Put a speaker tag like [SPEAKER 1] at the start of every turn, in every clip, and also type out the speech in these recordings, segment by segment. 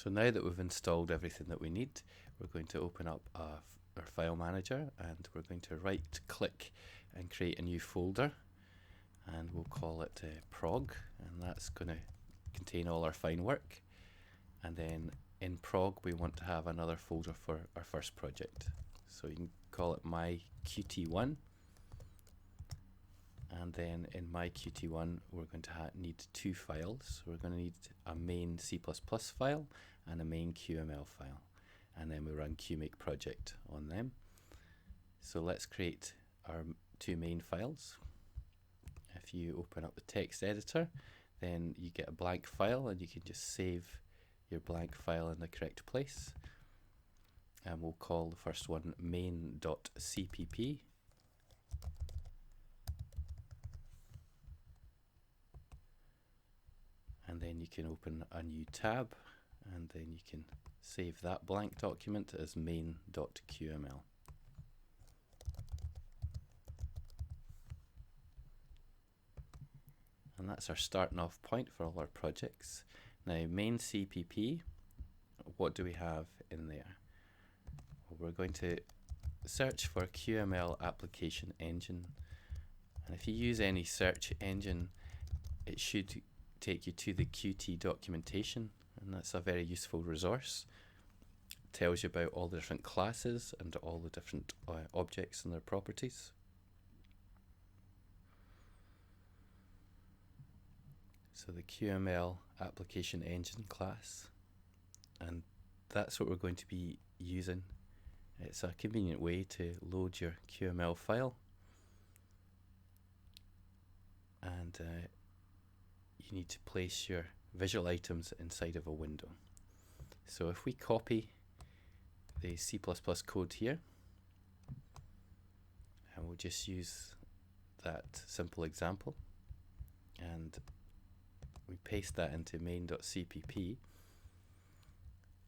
[SPEAKER 1] So now that we've installed everything that we need, we're going to open up our file manager, and we're going to right click and create a new folder, and we'll call it prog, and that's going to contain all our fine work. And then in prog we want to have another folder for our first project, so you can call it my Qt1. And then in my Qt1 we're going to need two files. We're going to need a main C++ file and a main QML file, and then we run qmake project on them. So let's create our two main files. If you open up the text editor, then you get a blank file, and you can just save your blank file in the correct place. And we'll call the first one main.cpp. And then you can open a new tab, and then you can save that blank document as main.qml. And that's our starting off point for all our projects. Now main.cpp, what do we have in there? Well, we're going to search for QML application engine, and if you use any search engine, it should take you to the Qt documentation, and that's a very useful resource. It tells you about all the different classes and all the different objects and their properties. So the QML application engine class, and that's what we're going to be using. It's a convenient way to load your QML file, and you need to place your visual items inside of a window. So if we copy the C++ code here, and we'll just use that simple example, and we paste that into main.cpp,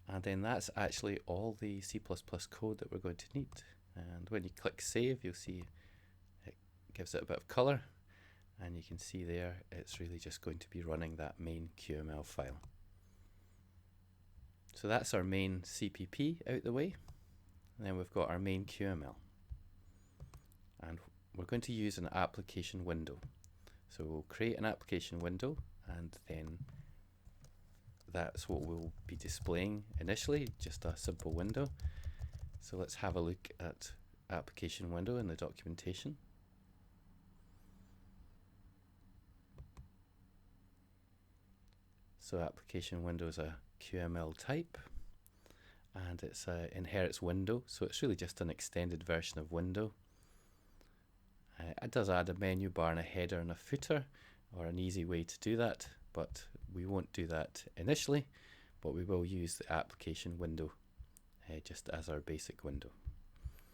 [SPEAKER 1] and then that's actually all the C++ code that we're going to need. And when you click save, you'll see it gives it a bit of color, and you can see there it's really just going to be running that main QML file. So that's our main CPP out the way, and then we've got our main QML, and we're going to use an application window. So we'll create an application window, and then that's what we'll be displaying initially, just a simple window. So let's have a look at application window in the documentation. So application window is a QML type, and it's a inherits window, so it's really just an extended version of window. It does add a menu bar and a header and a footer, or an easy way to do that, but we won't do that initially, but we will use the application window just as our basic window.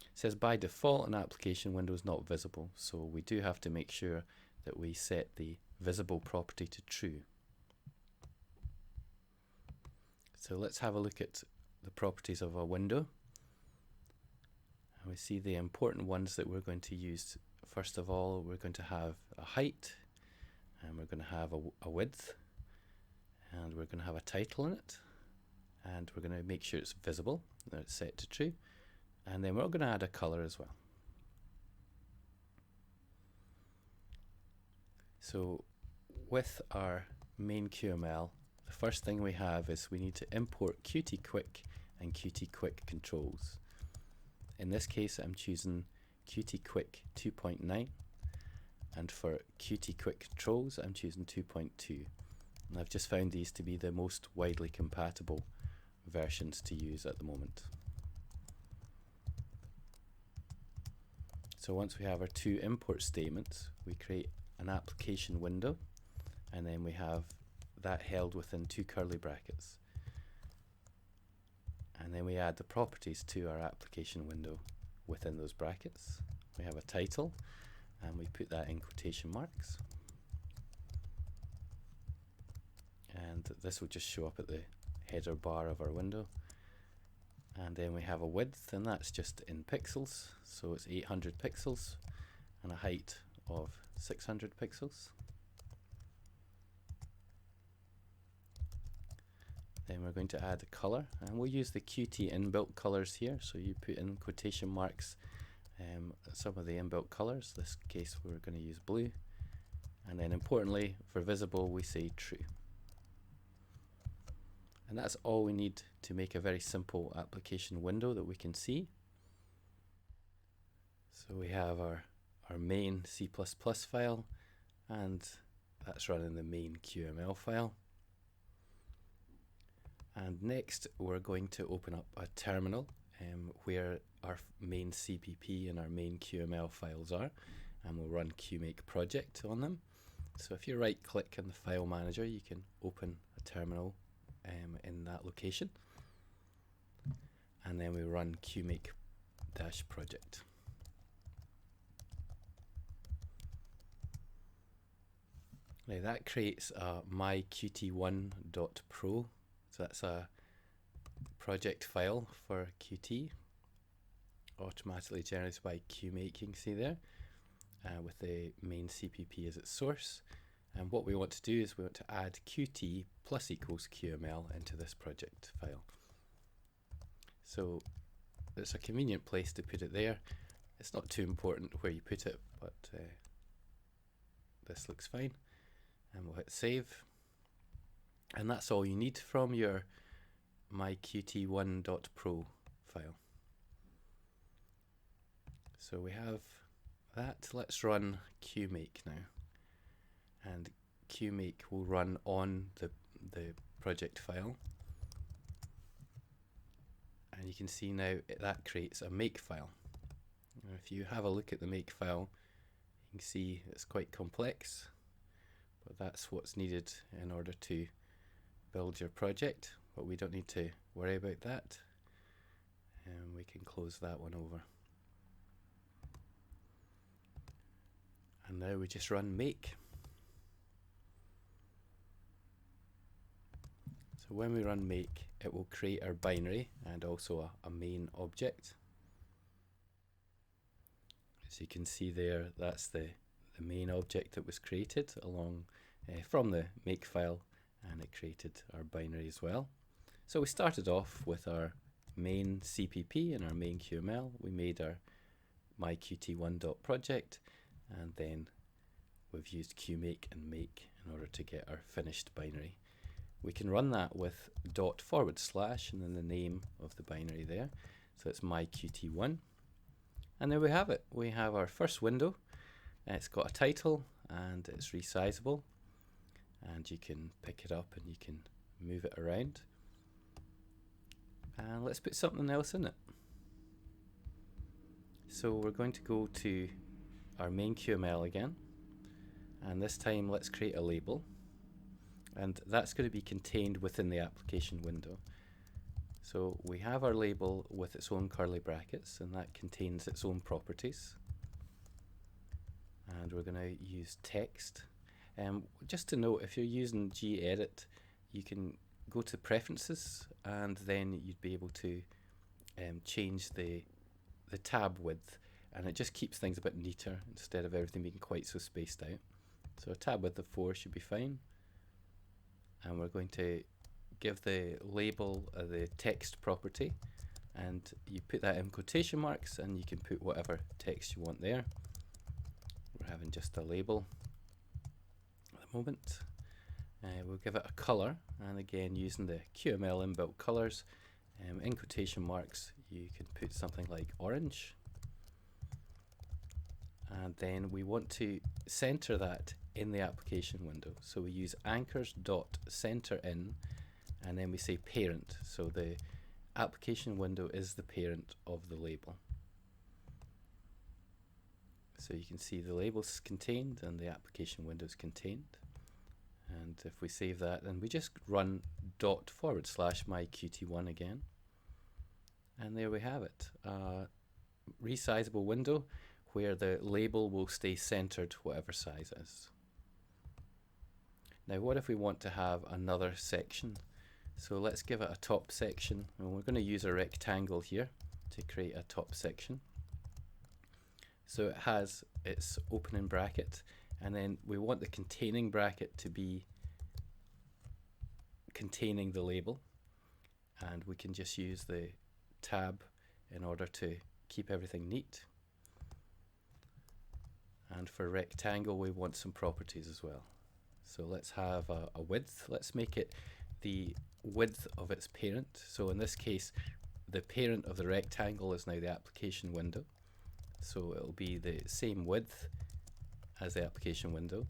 [SPEAKER 1] It says by default an application window is not visible, so we do have to make sure that we set the visible property to true. So let's have a look at the properties of a window. And we see the important ones that we're going to use. First of all, we're going to have a height, and we're going to have a width, and we're going to have a title in it, and we're going to make sure it's visible, that it's set to true, and then we're going to add a color as well. So with our main QML, the first thing we have is we need to import QtQuick and QtQuick.Controls. In this case, I'm choosing QtQuick 2.9, and for QtQuick.Controls I'm choosing 2.2, and I've just found these to be the most widely compatible versions to use at the moment. So once we have our two import statements, we create an application window, and then we have that held within two curly brackets, and then we add the properties to our application window within those brackets. We have a title, and we put that in quotation marks, and this will just show up at the header bar of our window. And then we have a width, and that's just in pixels, so it's 800 pixels, and a height of 600 pixels. Then we're going to add a color, and we'll use the Qt inbuilt colors here. So you put in quotation marks some of the inbuilt colors. In this case we're going to use blue, and then importantly for visible we say true. And that's all we need to make a very simple application window that we can see. So we have our main C++ file, and that's running the main.qml file. And next we're going to open up a terminal where our main.cpp and our main.qml files are, and we'll run QMake project on them. So if you right click on the file manager, you can open a terminal in that location, and then we run QMake-project. Now that creates a myQt1.pro, so that's a project file for Qt, automatically generated by QMake, you can see there, with the main CPP as its source. And what we want to do is we want to add Qt plus equals QML into this project file. So it's a convenient place to put it there. It's not too important where you put it, but this looks fine. And we'll hit save. And that's all you need from your myQt1.pro file. So we have that. Let's run QMake now. And QMake will run on the project file. And you can see now that creates a make file. And if you have a look at the make file, you can see it's quite complex, but that's what's needed in order to build your project. But we don't need to worry about that. And we can close that one over. And now we just run make. So when we run make, it will create our binary and also a main object. As you can see there, that's the main object that was created along from the make file, and it created our binary as well. So we started off with our main CPP and our main QML. We made our myQt1.project, and then we've used QMake and make in order to get our finished binary. We can run that with // and then the name of the binary there. So it's myQt1. And there we have it. We have our first window. It's got a title and it's resizable. And you can pick it up and you can move it around. And let's put something else in it. So we're going to go to our main QML again. And this time let's create a label. And that's going to be contained within the application window. So we have our label with its own curly brackets, and that contains its own properties. And we're going to use text. Just to note, if you're using gedit, you can go to preferences, and then you'd be able to change the tab width, and it just keeps things a bit neater instead of everything being quite so spaced out. So a tab width of 4 should be fine. And we're going to give the label the text property, and you put that in quotation marks, and you can put whatever text you want there. We're having just a label at the moment. We'll give it a color, and again using the QML inbuilt colors, in quotation marks you can put something like orange, and then we want to center that in the application window. So we use anchors.centerIn, and then we say parent. So the application window is the parent of the label. So you can see the label's contained and the application window is contained. And if we save that, then we just run // myQt1 again. And there we have it. A resizable window where the label will stay centered whatever size it is. Now what if we want to have another section? So let's give it a top section, and we're going to use a rectangle here to create a top section. So it has its opening bracket, and then we want the containing bracket to be containing the label. and we can just use the tab in order to keep everything neat. And for rectangle, we want some properties as well. So let's have a width. Let's make it the width of its parent. So in this case, the parent of the rectangle is now the application window. So it'll be the same width as the application window.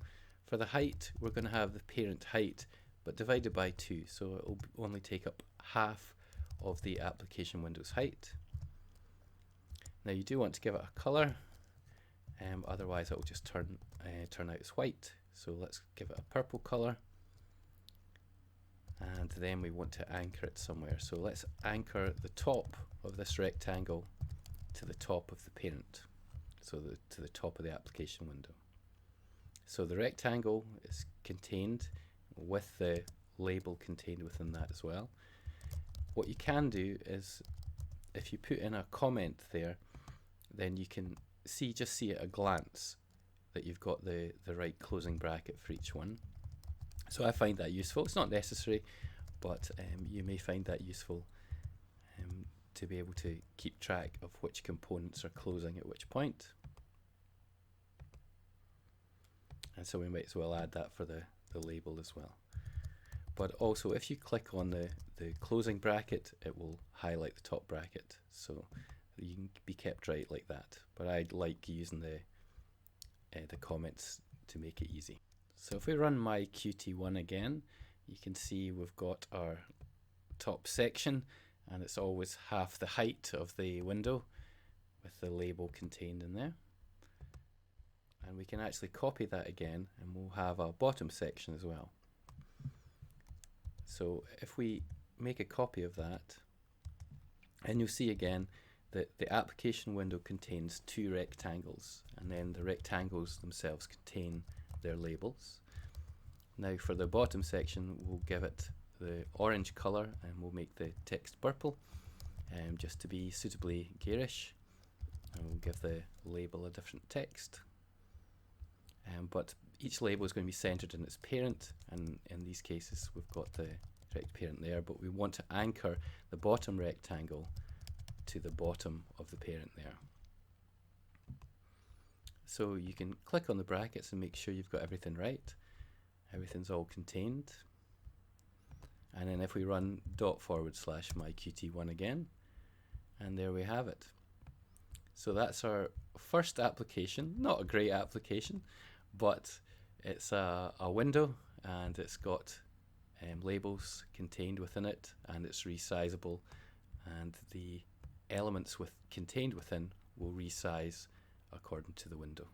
[SPEAKER 1] For the height, we're going to have the parent height, but divided by 2. So it'll only take up half of the application window's height. Now you do want to give it a color. Otherwise it will just turn out as white. So let's give it a purple color, and then we want to anchor it somewhere. So let's anchor the top of this rectangle to the top of the parent, so to the top of the application window. So the rectangle is contained with the label contained within that as well. What you can do is, if you put in a comment there, then you can just see at a glance that you've got the right closing bracket for each one. So I find that useful. It's not necessary, but you may find that useful to be able to keep track of which components are closing at which point. And so we might as well add that for the label as well. But also, if you click on the closing bracket, it will highlight the top bracket. So you can be kept right like that, but I like using the comments to make it easy. So if we run my Qt1 again, you can see we've got our top section, and it's always half the height of the window with the label contained in there. And we can actually copy that again, and we'll have a bottom section as well. So if we make a copy of that, and you'll see again that the application window contains 2 rectangles, and then the rectangles themselves contain their labels. Now for the bottom section, we'll give it the orange color, and we'll make the text purple, just to be suitably garish, and we'll give the label a different text. But each label is going to be centered in its parent, and in these cases we've got the direct parent there, but we want to anchor the bottom rectangle to the bottom of the parent there. So you can click on the brackets and make sure you've got everything right. Everything's all contained. And then if we run /myQt1 again, and there we have it. So that's our first application. Not a great application, but it's a window, and it's got labels contained within it, and it's resizable, and the elements contained within will resize according to the window.